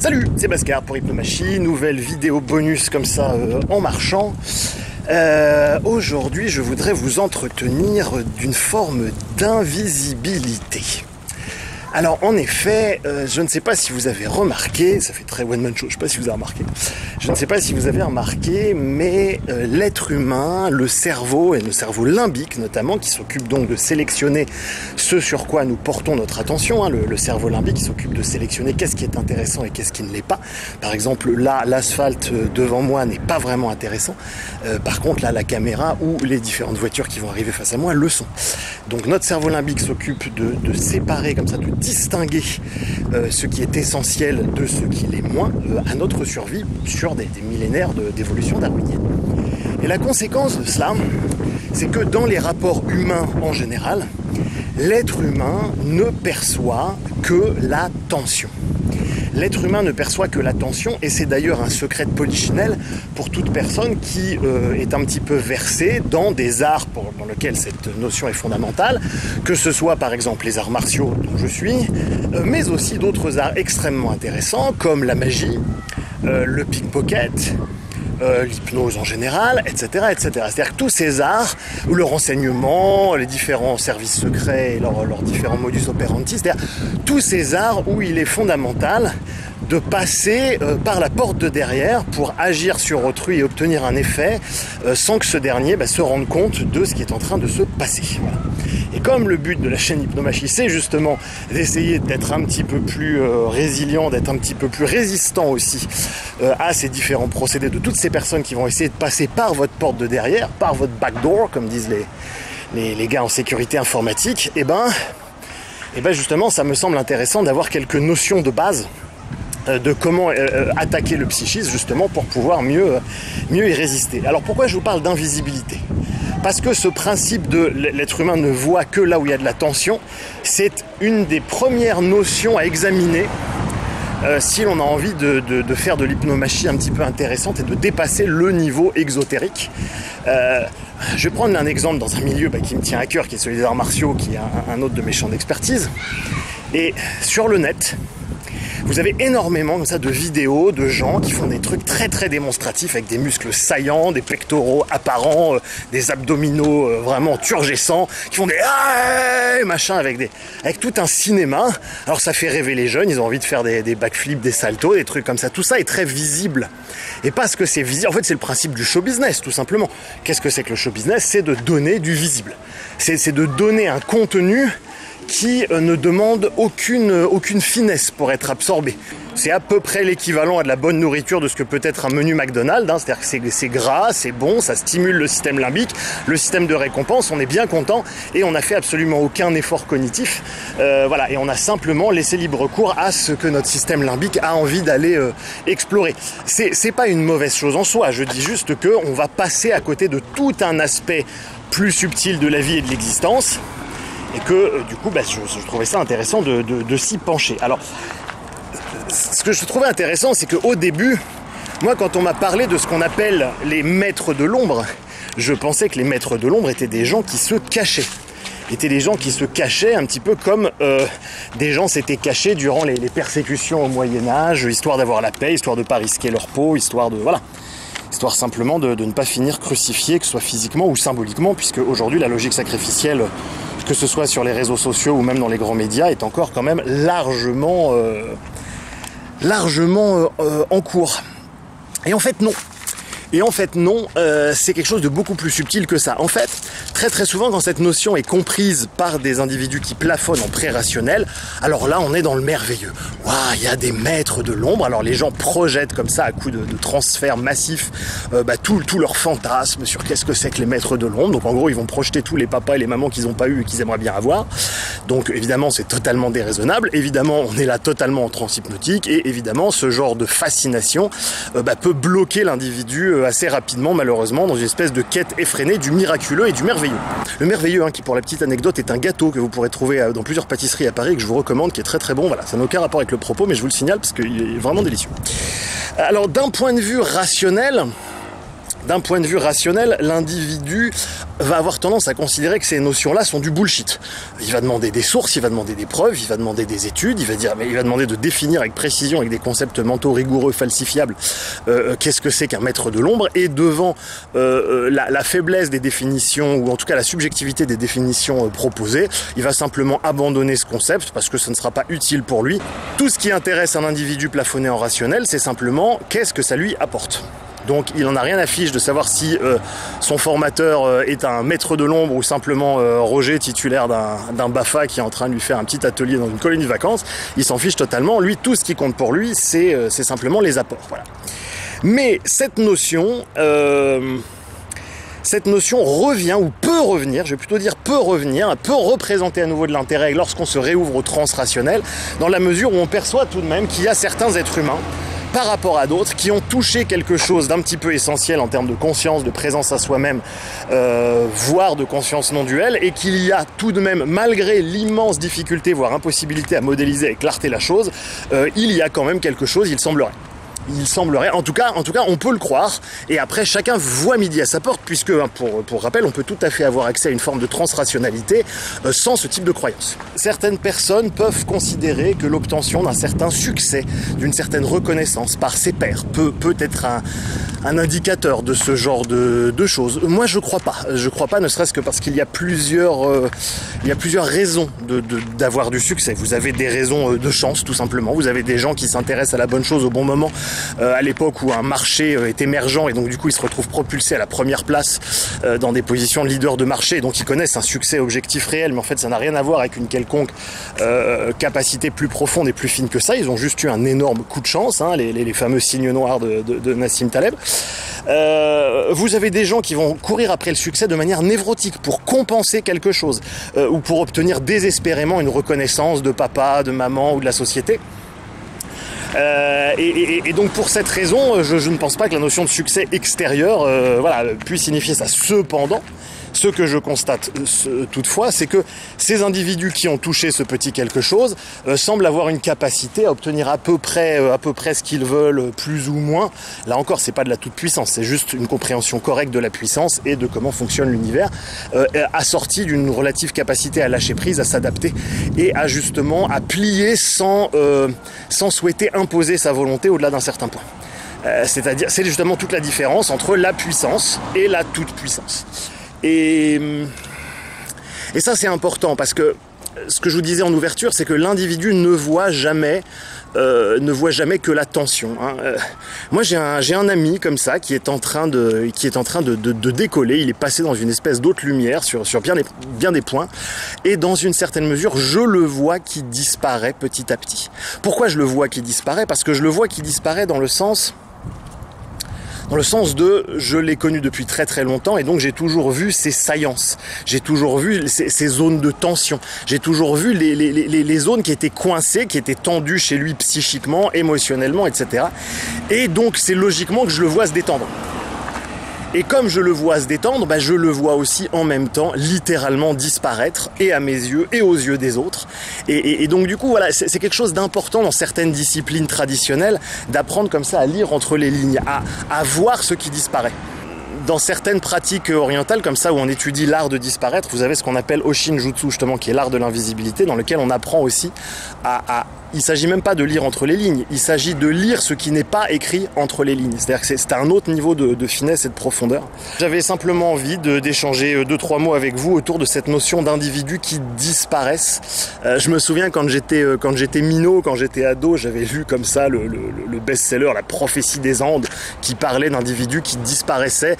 Salut, c'est Bhaskar pour Hypnomachie, nouvelle vidéo bonus comme ça en marchant. Aujourd'hui, je voudrais vous entretenir d'une forme d'invisibilité. Alors en effet, je ne sais pas si vous avez remarqué, ça fait très one man show, je ne sais pas si vous avez remarqué, mais l'être humain, le cerveau, et le cerveau limbique notamment, qui s'occupe donc de sélectionner ce sur quoi nous portons notre attention, le cerveau limbique qui s'occupe de sélectionner qu'est-ce qui est intéressant et qu'est-ce qui ne l'est pas. Par exemple, là, l'asphalte devant moi n'est pas vraiment intéressant, par contre là, la caméra ou les différentes voitures qui vont arriver face à moi le sont. Donc notre cerveau limbique s'occupe de séparer comme ça, de distinguer ce qui est essentiel de ce qui l'est moins à notre survie sur des millénaires d'évolution darwinienne. Et la conséquence de cela, c'est que dans les rapports humains en général, l'être humain ne perçoit que la tension. L'être humain ne perçoit que la tension, et c'est d'ailleurs un secret de polichinelle pour toute personne qui est un petit peu versée dans des arts dans lesquels cette notion est fondamentale, que ce soit par exemple les arts martiaux dont je suis, mais aussi d'autres arts extrêmement intéressants comme la magie, le pickpocket, l'hypnose en général, etc., etc. C'est-à-dire que tous ces arts, ou le renseignement, les différents services secrets et leurs différents modus operandi, c'est-à-dire tous ces arts où il est fondamental de passer par la porte de derrière pour agir sur autrui et obtenir un effet sans que ce dernier se rende compte de ce qui est en train de se passer. Voilà. Et comme le but de la chaîne Hypnomachie, c'est justement d'essayer d'être un petit peu plus résilient, d'être un petit peu plus résistant aussi à ces différents procédés de toutes ces personnes qui vont essayer de passer par votre porte de derrière, par votre backdoor, comme disent les gars en sécurité informatique, et ben justement, ça me semble intéressant d'avoir quelques notions de base de comment attaquer le psychisme justement pour pouvoir mieux y résister. Alors pourquoi je vous parle d'invisibilité ? Parce que ce principe de l'être humain ne voit que là où il y a de la tension, c'est une des premières notions à examiner si l'on a envie de faire de l'hypnomachie un petit peu intéressante et de dépasser le niveau exotérique. Je vais prendre un exemple dans un milieu qui me tient à cœur, qui est celui des arts martiaux, qui est un autre de mes champs d'expertise. Et sur le net, vous avez énormément comme ça de vidéos de gens qui font des trucs très très démonstratifs avec des muscles saillants, des pectoraux apparents, des abdominaux vraiment turgescents, qui font des machins avec tout un cinéma. Alors ça fait rêver les jeunes, ils ont envie de faire des backflips, des saltos, des trucs comme ça. Tout ça est très visible. Et parce que c'est visible, en fait c'est le principe du show business tout simplement. Qu'est-ce que c'est que le show business ? C'est de donner du visible. C'est de donner un contenu qui ne demande aucune finesse pour être absorbé. C'est à peu près l'équivalent à de la bonne nourriture de ce que peut être un menu McDonald's, c'est-à-dire que c'est gras, c'est bon, ça stimule le système limbique, le système de récompense, on est bien content et on n'a fait absolument aucun effort cognitif. Et on a simplement laissé libre cours à ce que notre système limbique a envie d'aller explorer. C'est pas une mauvaise chose en soi, je dis juste qu'on va passer à côté de tout un aspect plus subtil de la vie et de l'existence. Et que du coup, je trouvais ça intéressant de s'y pencher. Alors, ce que je trouvais intéressant, c'est qu'au début, moi, quand on m'a parlé de ce qu'on appelle les maîtres de l'ombre, je pensais que les maîtres de l'ombre étaient des gens qui se cachaient. Étaient des gens qui se cachaient un petit peu comme des gens s'étaient cachés durant les persécutions au Moyen-Âge, histoire d'avoir la paix, histoire de ne pas risquer leur peau, histoire simplement de ne pas finir crucifiés, que ce soit physiquement ou symboliquement, puisque aujourd'hui, la logique sacrificielle, que ce soit sur les réseaux sociaux ou même dans les grands médias, est encore quand même largement en cours. Et en fait non, c'est quelque chose de beaucoup plus subtil que ça. En fait, très très souvent quand cette notion est comprise par des individus qui plafonnent en pré-rationnel, alors là on est dans le merveilleux. Waouh, il y a des maîtres de l'ombre, alors les gens projettent comme ça à coup de transfert massif tout leur fantasme sur qu'est-ce que c'est que les maîtres de l'ombre. Donc en gros ils vont projeter tous les papas et les mamans qu'ils n'ont pas eu et qu'ils aimeraient bien avoir. Donc évidemment c'est totalement déraisonnable, évidemment on est là totalement en transe hypnotique et évidemment ce genre de fascination peut bloquer l'individu assez rapidement malheureusement dans une espèce de quête effrénée du miraculeux et du merveilleux. Le merveilleux qui pour la petite anecdote est un gâteau que vous pourrez trouver dans plusieurs pâtisseries à Paris et que je vous recommande, qui est très très bon. Voilà, ça n'a aucun rapport avec le propos mais je vous le signale parce qu'il est vraiment délicieux. Alors d'un point de vue rationnel, D'un point de vue rationnel, l'individu va avoir tendance à considérer que ces notions-là sont du bullshit. Il va demander des sources, il va demander des preuves, il va demander des études, il va demander de définir avec précision, avec des concepts mentaux rigoureux, falsifiables, qu'est-ce que c'est qu'un maître de l'ombre. Et devant la faiblesse des définitions, ou en tout cas la subjectivité des définitions proposées, il va simplement abandonner ce concept parce que ce ne sera pas utile pour lui. Tout ce qui intéresse un individu plafonné en rationnel, c'est simplement qu'est-ce que ça lui apporte. Donc il en a rien à fiche de savoir si son formateur est un maître de l'ombre ou simplement Roger, titulaire d'un BAFA qui est en train de lui faire un petit atelier dans une colonie de vacances. Il s'en fiche totalement. Lui, tout ce qui compte pour lui, c'est simplement les apports. Voilà. Mais cette notion revient, ou peut revenir, je vais plutôt dire peut revenir, peut représenter à nouveau de l'intérêt lorsqu'on se réouvre au transrationnel, dans la mesure où on perçoit tout de même qu'il y a certains êtres humains par rapport à d'autres, qui ont touché quelque chose d'un petit peu essentiel en termes de conscience, de présence à soi-même, voire de conscience non duelle, et qu'il y a tout de même, malgré l'immense difficulté, voire impossibilité à modéliser avec clarté la chose, il y a quand même quelque chose, il semblerait. En tout cas, on peut le croire, et après, chacun voit midi à sa porte, puisque, pour rappel, on peut tout à fait avoir accès à une forme de transrationalité sans ce type de croyance. Certaines personnes peuvent considérer que l'obtention d'un certain succès, d'une certaine reconnaissance par ses pairs, peut être un indicateur de ce genre de choses. Moi, je crois pas, ne serait-ce que parce qu'il y a plusieurs raisons d'avoir du succès. Vous avez des raisons de chance, tout simplement. Vous avez des gens qui s'intéressent à la bonne chose au bon moment, à l'époque où un marché est émergent, et donc du coup ils se retrouvent propulsés à la première place dans des positions de leader de marché, et donc ils connaissent un succès objectif réel, mais en fait ça n'a rien à voir avec une quelconque capacité plus profonde et plus fine que ça. Ils ont juste eu un énorme coup de chance, hein, les fameux signes noirs de Nassim Taleb. Vous avez des gens qui vont courir après le succès de manière névrotique pour compenser quelque chose, ou pour obtenir désespérément une reconnaissance de papa, de maman ou de la société. Et donc pour cette raison, je ne pense pas que la notion de succès extérieur puisse signifier ça. Cependant, ce que je constate toutefois, c'est que ces individus qui ont touché ce petit quelque chose semblent avoir une capacité à obtenir à peu près ce qu'ils veulent, plus ou moins. Là encore, c'est pas de la toute-puissance, c'est juste une compréhension correcte de la puissance et de comment fonctionne l'univers, assortie d'une relative capacité à lâcher prise, à s'adapter et à justement à plier sans souhaiter imposer sa volonté au-delà d'un certain point. C'est-à-dire, c'est justement toute la différence entre la puissance et la toute-puissance. Et ça c'est important, parce que ce que je vous disais en ouverture, c'est que l'individu ne voit jamais que la tension. Moi j'ai un ami comme ça qui est en train de décoller. Il est passé dans une espèce d'autre lumière sur bien des points, et dans une certaine mesure je le vois qui disparaît petit à petit. Pourquoi je le vois qui disparaît ? Parce que je le vois qui disparaît dans le sens de je l'ai connu depuis très très longtemps, et donc j'ai toujours vu ses saillances, j'ai toujours vu ces zones de tension, j'ai toujours vu les zones qui étaient coincées, qui étaient tendues chez lui psychiquement, émotionnellement, etc. Et donc c'est logiquement que je le vois se détendre. Et comme je le vois se détendre, je le vois aussi en même temps littéralement disparaître, et à mes yeux et aux yeux des autres. Et donc du coup voilà, c'est quelque chose d'important dans certaines disciplines traditionnelles, d'apprendre comme ça à lire entre les lignes, à voir ce qui disparaît. Dans certaines pratiques orientales comme ça, où on étudie l'art de disparaître, vous avez ce qu'on appelle Oshin Jutsu, justement, qui est l'art de l'invisibilité, dans lequel on apprend aussi il ne s'agit même pas de lire entre les lignes, il s'agit de lire ce qui n'est pas écrit entre les lignes. C'est-à-dire que c'est un autre niveau de finesse et de profondeur. J'avais simplement envie d'échanger 2-3 mots avec vous autour de cette notion d'individus qui disparaissent. Je me souviens quand j'étais minot, quand j'étais ado, j'avais lu comme ça le best-seller La prophétie des Andes, qui parlait d'individus qui disparaissaient.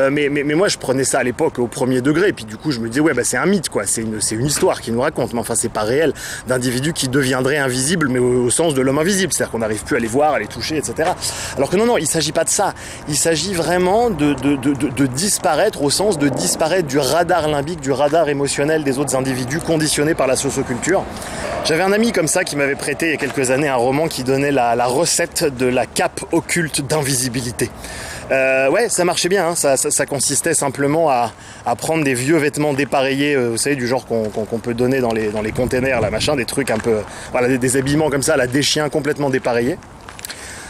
Mais moi je prenais ça à l'époque au premier degré, et puis du coup je me disais c'est un mythe, quoi. C'est une histoire qui nous raconte, mais enfin c'est pas réel, d'individus qui deviendraient invisibles, mais au sens de l'homme invisible, c'est-à-dire qu'on n'arrive plus à les voir, à les toucher, etc. Alors que non, il s'agit pas de ça, il s'agit vraiment de disparaître, au sens de disparaître du radar limbique, du radar émotionnel des autres individus conditionnés par la socioculture. J'avais un ami comme ça qui m'avait prêté il y a quelques années un roman qui donnait la recette de la cape occulte d'invisibilité. Ça marchait bien, hein. Ça consistait simplement à prendre des vieux vêtements dépareillés, vous savez, du genre qu'on peut donner dans les containers, là, machin, des trucs un peu, des habillements comme ça, là, des chiens complètement dépareillés.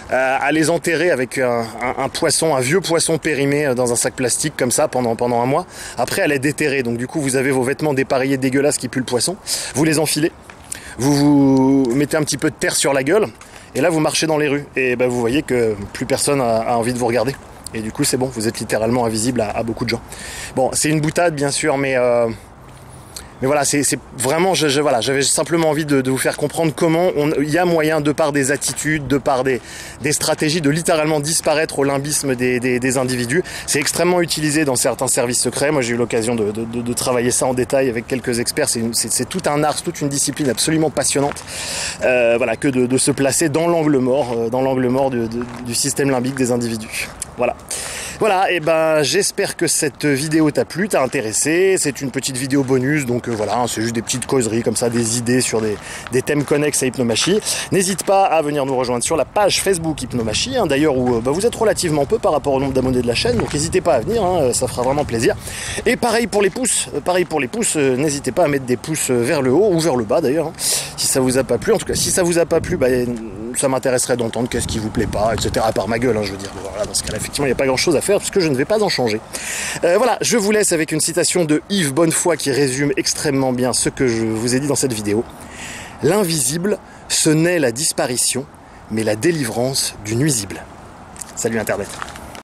à les enterrer avec un poisson, un vieux poisson périmé dans un sac plastique comme ça pendant un mois. Après, à les déterrer. Donc du coup, vous avez vos vêtements dépareillés dégueulasses qui puent le poisson. Vous les enfilez. Vous mettez un petit peu de terre sur la gueule. Et là, vous marchez dans les rues. Et ben, vous voyez que plus personne a envie de vous regarder. Et du coup, c'est bon. Vous êtes littéralement invisible à beaucoup de gens. Bon, c'est une boutade, bien sûr, mais voilà, c'est vraiment, voilà, j'avais simplement envie de vous faire comprendre comment il y a moyen, de par des attitudes, de par des stratégies, de littéralement disparaître au limbisme des individus. C'est extrêmement utilisé dans certains services secrets. Moi, j'ai eu l'occasion de travailler ça en détail avec quelques experts. C'est tout un art, toute une discipline absolument passionnante. Voilà, que de se placer dans l'angle mort du système limbique des individus. Voilà, et ben j'espère que cette vidéo t'a plu, t'a intéressé. C'est une petite vidéo bonus, donc voilà, c'est juste des petites causeries comme ça, des idées sur des thèmes connexes à Hypnomachie. N'hésite pas à venir nous rejoindre sur la page Facebook Hypnomachie, d'ailleurs où vous êtes relativement peu par rapport au nombre d'abonnés de la chaîne, donc n'hésitez pas à venir, ça fera vraiment plaisir. Et pareil pour les pouces, n'hésitez pas à mettre des pouces vers le haut ou vers le bas d'ailleurs, si ça vous a pas plu. En tout cas, si ça vous a pas plu, ça m'intéresserait d'entendre qu'est-ce qui vous plaît pas, etc. À part ma gueule, je veux dire. Voilà, dans ce cas-là, effectivement, il n'y a pas grand-chose à faire puisque je ne vais pas en changer. Voilà, je vous laisse avec une citation de Yves Bonnefoy qui résume extrêmement bien ce que je vous ai dit dans cette vidéo. L'invisible, ce n'est la disparition, mais la délivrance du nuisible. Salut Internet.